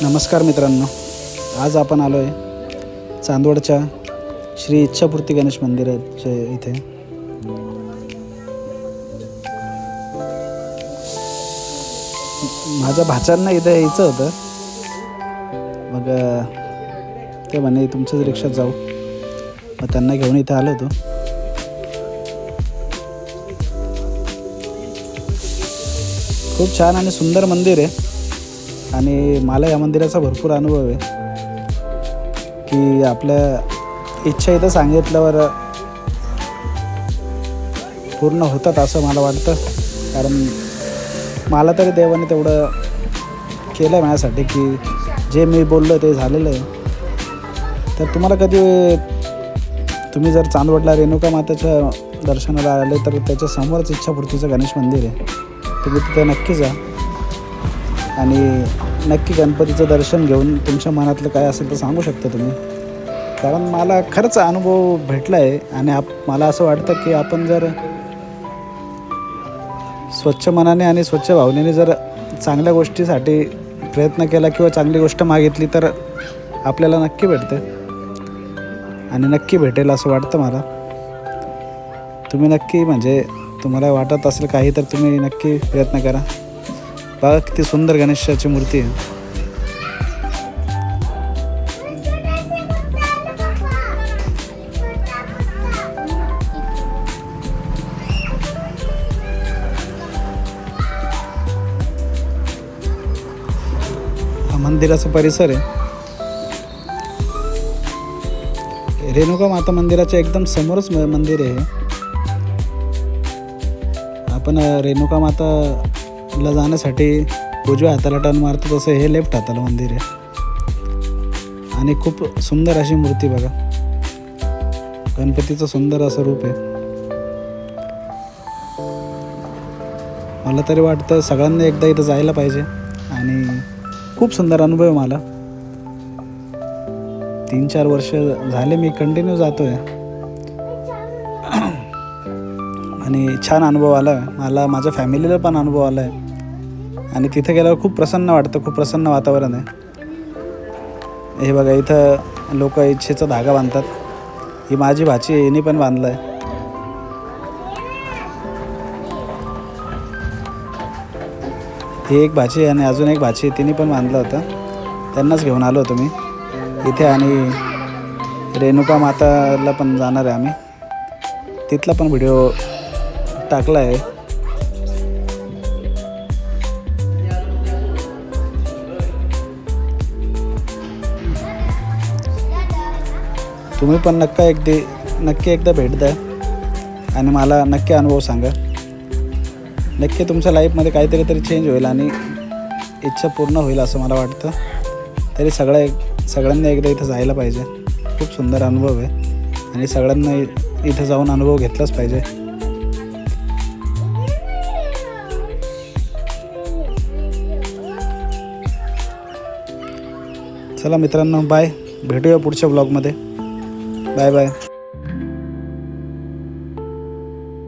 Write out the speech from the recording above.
नमस्कार मित्रांनो, आज आपण आलो आहे चांदवडच्या श्री इच्छापूर्ती गणेश मंदिराच्या इथे। माझ्या भाच्यांना इथे यायचं होतं, मग ते म्हणे तुमच्याच रिक्षात जाऊ, मग त्यांना घेऊन इथे आलो होतो। खूप छान आणि सुंदर मंदिर आहे आणि मला या मंदिराचा भरपूर अनुभव आहे की आपल्या इच्छा इथं सांगितल्यावर पूर्ण होतात असं मला वाटतं। कारण मला तरी देवाने तेवढं केलं आहे माझ्यासाठी की जे मी बोललो ते झालेलं आहे। तर तुम्हाला कधी तुम्ही जर चांदवडला रेणुका मातेच्या दर्शनाला आले तर त्याच्या समोरच इच्छापूर्तीचं गणेश मंदिर आहे, तुम्ही तिथे नक्की जा आणि नक्की गणपतीचं दर्शन घेऊन तुमच्या मनातलं काय असेल तर सांगू शकता तुम्ही। कारण मला खरंच अनुभव भेटला आहे आणि मला असं वाटतं की आपण जर स्वच्छ मनाने आणि स्वच्छ भावनेने जर चांगल्या गोष्टीसाठी प्रयत्न केला किंवा चांगली गोष्ट मागितली तर आपल्याला नक्की भेटते आणि नक्की भेटेल असं वाटतं मला। तुम्ही नक्की म्हणजे तुम्हाला वाटत असेल काही तर तुम्ही नक्की प्रयत्न करा। बघा किती सुंदर गणेशाची मूर्ती आहे। हा मंदिराचा परिसर आहे। रेणुका माता मंदिराच्या एकदम समोरच मंदिर आहे। आपण रेणुका माताला जाण्यासाठी उजव्या हाताला टर्न मारतो तसं हे लेफ्ट हाताला मंदिर आहे आणि खूप सुंदर अशी मूर्ती बघा, गणपतीचं सुंदर असं रूप आहे। मला तरी वाटतं सगळ्यांनी एकदा इथं जायला पाहिजे आणि खूप सुंदर अनुभव आहे मला। 3-4 वर्ष झाले मी कंटिन्यू जातो आहे आणि छान अनुभव आला आहे मला, माझ्या फॅमिलीला पण अनुभव आला आहे आणि तिथे गेल्यावर खूप प्रसन्न वाटतं, खूप प्रसन्न वातावरण आहे। हे बघा इथं लोक इच्छेचा धागा बांधतात, ही माझी भाची आहे, हिने पण बांधला आहे। ही एक भाची आणि अजून एक भाची तिने पण बांधला होता, त्यांनाच घेऊन आलो होतो मी इथे। आणि रेणुका माताला पण जाणार आहे आम्ही, तिथला पण व्हिडिओ टाकला आहे। तुम्ही पण नक्की एकदा भेट द्या आणि मला नक्की अनुभव सांगा। नक्की तुमच्या लाईफमध्ये काहीतरी चेंज होईल आणि इच्छा पूर्ण होईल असं मला वाटतं। तरी सगळ्यांनी एकदा इथं जायला पाहिजे, खूप सुंदर अनुभव आहे आणि सगळ्यांना इथं जाऊन अनुभव घेतलाच पाहिजे। चला मित्रांनो, बाय, भेटूया पुढच्या ब्लॉगमध्ये। Bye bye.